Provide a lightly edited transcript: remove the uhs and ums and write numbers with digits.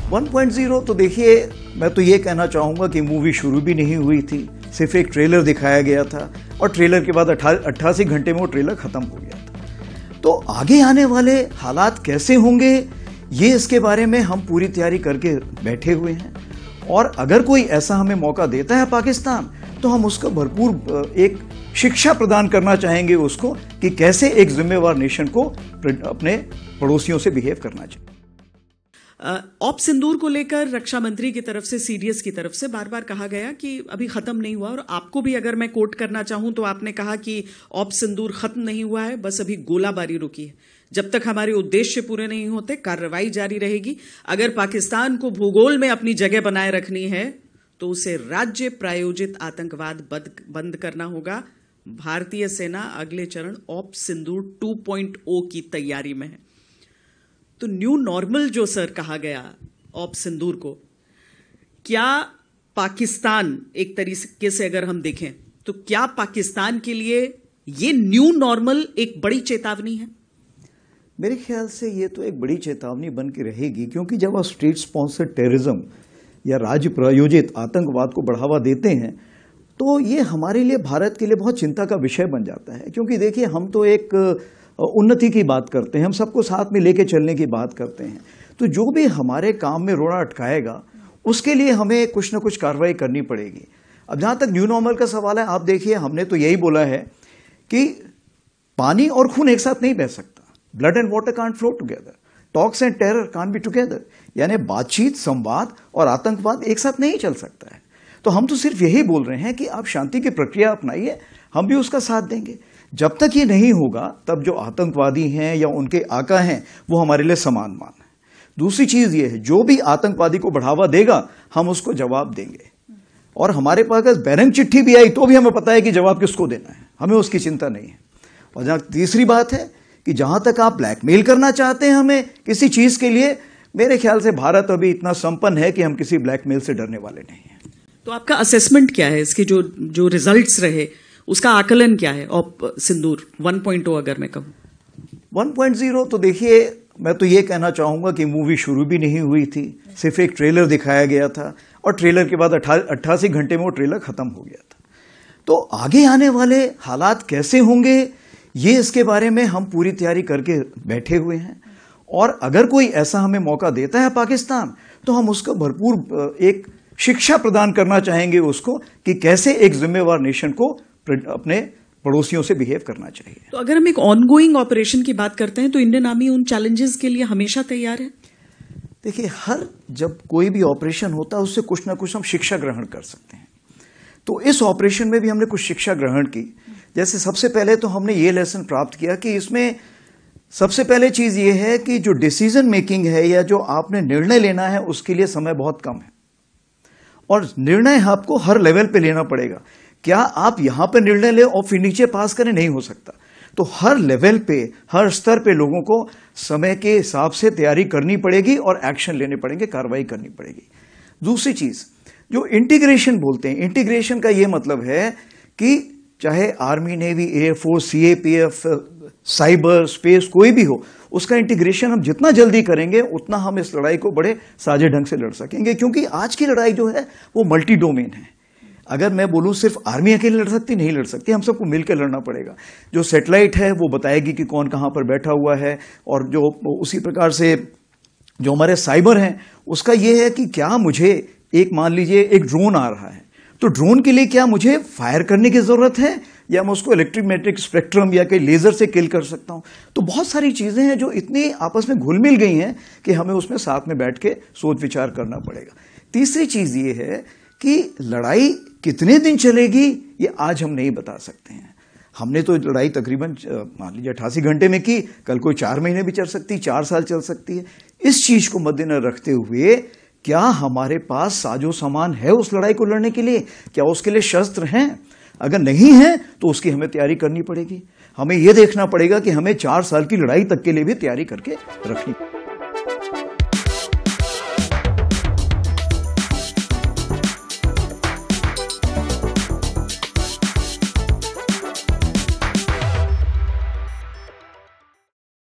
1.0 तो देखिए, मैं तो ये कहना चाहूँगा कि मूवी शुरू भी नहीं हुई थी, सिर्फ एक ट्रेलर दिखाया गया था और ट्रेलर के बाद 88 घंटे में वो ट्रेलर खत्म हो गया था। तो आगे आने वाले हालात कैसे होंगे, ये इसके बारे में हम पूरी तैयारी करके बैठे हुए हैं और अगर कोई ऐसा हमें मौका देता है पाकिस्तान, तो हम उसको भरपूर एक शिक्षा प्रदान करना चाहेंगे उसको कि कैसे एक जिम्मेवार नेशन को अपने पड़ोसियों से बिहेव करना चाहिए। ऑप सिंदूर को लेकर रक्षा मंत्री की तरफ से, सीडीएस की तरफ से बार बार कहा गया कि अभी खत्म नहीं हुआ, और आपको भी अगर मैं कोट करना चाहूं तो आपने कहा कि ऑप सिंदूर खत्म नहीं हुआ है, बस अभी गोलाबारी रुकी है। जब तक हमारे उद्देश्य पूरे नहीं होते कार्रवाई जारी रहेगी। अगर पाकिस्तान को भूगोल में अपनी जगह बनाए रखनी है तो उसे राज्य प्रायोजित आतंकवाद बंद करना होगा। भारतीय सेना अगले चरण ऑप सिंदूर 2.0 की तैयारी में है। तो न्यू नॉर्मल जो सर कहा गया ऑप सिंदूर को, क्या पाकिस्तान, एक तरीके से अगर हम देखें तो क्या पाकिस्तान के लिए ये न्यू नॉर्मल एक बड़ी चेतावनी है? मेरे ख्याल से ये तो एक बड़ी चेतावनी बन के रहेगी, क्योंकि जब आप स्टेट स्पॉन्सर्ड टेररिज्म या राज्य प्रायोजित आतंकवाद को बढ़ावा देते हैं तो ये हमारे लिए, भारत के लिए बहुत चिंता का विषय बन जाता है। क्योंकि देखिए, हम तो एक उन्नति की बात करते हैं, हम सबको साथ में लेके चलने की बात करते हैं। तो जो भी हमारे काम में रोड़ा अटकाएगा उसके लिए हमें कुछ ना कुछ कार्रवाई करनी पड़ेगी। अब जहां तक न्यू नॉर्मल का सवाल है, आप देखिए, हमने तो यही बोला है कि पानी और खून एक साथ नहीं बह सकता। Blood and water can't flow together, talks and terror can't be together. यानी बातचीत, संवाद और आतंकवाद एक साथ नहीं चल सकता है। तो हम तो सिर्फ यही बोल रहे हैं कि आप शांति की प्रक्रिया अपनाइए, हम भी उसका साथ देंगे। जब तक ये नहीं होगा तब जो आतंकवादी हैं या उनके आका हैं वो हमारे लिए समान मान है। दूसरी चीज ये है, जो भी आतंकवादी को बढ़ावा देगा हम उसको जवाब देंगे, और हमारे पास अगर बैरंग चिट्ठी भी आई तो भी हमें पता है कि जवाब किसको देना है, हमें उसकी चिंता नहीं है। और जहां तीसरी बात है कि जहां तक आप ब्लैकमेल करना चाहते हैं हमें किसी चीज के लिए, मेरे ख्याल से भारत अभी इतना संपन्न है कि हम किसी ब्लैकमेल से डरने वाले नहीं हैं। तो आपका असेसमेंट क्या है, इसके जो रिजल्ट्स रहे उसका आकलन क्या है ऑप सिंदूर 1.0 अगर मैं कहूं? 1.0 तो देखिए, मैं तो ये कहना चाहूंगा कि मूवी शुरू भी नहीं हुई थी, सिर्फ एक ट्रेलर दिखाया गया था और ट्रेलर के बाद 88 घंटे में वो ट्रेलर खत्म हो गया था। तो आगे आने वाले हालात कैसे होंगे, ये इसके बारे में हम पूरी तैयारी करके बैठे हुए हैं और अगर कोई ऐसा हमें मौका देता है पाकिस्तान, तो हम उसको भरपूर एक शिक्षा प्रदान करना चाहेंगे उसको कि कैसे एक जिम्मेवार नेशन को अपने पड़ोसियों से बिहेव करना चाहिए। तो अगर हम एक ऑनगोइंग ऑपरेशन की बात करते हैं तो इंडियन आर्मी उन चैलेंजेस के लिए हमेशा तैयार है। देखिए, जब कोई भी ऑपरेशन होता है उससे कुछ ना कुछ हम शिक्षा ग्रहण कर सकते हैं। तो इस ऑपरेशन में भी हमने कुछ शिक्षा ग्रहण की। जैसे सबसे पहले तो हमने ये लेसन प्राप्त किया कि इसमें सबसे पहले चीज ये है कि जो डिसीजन मेकिंग है या जो आपने निर्णय लेना है उसके लिए समय बहुत कम है, और निर्णय आपको हर लेवल पे लेना पड़ेगा। क्या आप यहां पर निर्णय ले और फिर नीचे पास करें, नहीं हो सकता। तो हर लेवल पे, हर स्तर पे लोगों को समय के हिसाब से तैयारी करनी पड़ेगी और एक्शन लेने पड़ेंगे, कार्रवाई करनी पड़ेगी। दूसरी चीज जो इंटीग्रेशन बोलते हैं, इंटीग्रेशन का यह मतलब है कि चाहे army, navy, air force, CAPF, cyber, space, कोई भी हो, उसका इंटीग्रेशन हम जितना जल्दी करेंगे उतना हम इस लड़ाई को बड़े साझे ढंग से लड़ सकेंगे। क्योंकि आज की लड़ाई जो है वो मल्टी डोमेन है। अगर मैं बोलूं सिर्फ आर्मी अकेले लड़ सकती, नहीं लड़ सकती, हम सबको मिलकर लड़ना पड़ेगा। जो सैटेलाइट है वो बताएगी कि कौन कहां पर बैठा हुआ है, और जो उसी प्रकार से जो हमारे साइबर हैं उसका ये है कि क्या मुझे एक, मान लीजिए एक ड्रोन आ रहा है, तो ड्रोन के लिए क्या मुझे फायर करने की जरूरत है या मैं उसको इलेक्ट्रोमैग्नेटिक स्पेक्ट्रम या कहीं लेजर से किल कर सकता हूं। तो बहुत सारी चीजें हैं जो इतनी आपस में घुल मिल गई हैं कि हमें उसमें साथ में बैठ के सोच विचार करना पड़ेगा। तीसरी चीज ये है कि लड़ाई कितने दिन चलेगी ये आज हम नहीं बता सकते हैं। हमने तो लड़ाई तकरीबन मान लीजिए 88 घंटे में की, कल कोई 4 महीने भी चल सकती, 4 साल चल सकती है। इस चीज को मद्देनजर रखते हुए क्या हमारे पास साजो सामान है उस लड़ाई को लड़ने के लिए, क्या उसके लिए शस्त्र हैं? अगर नहीं है तो उसकी हमें तैयारी करनी पड़ेगी। हमें यह देखना पड़ेगा कि हमें 4 साल की लड़ाई तक के लिए भी तैयारी करके रखनी पड़ेगी।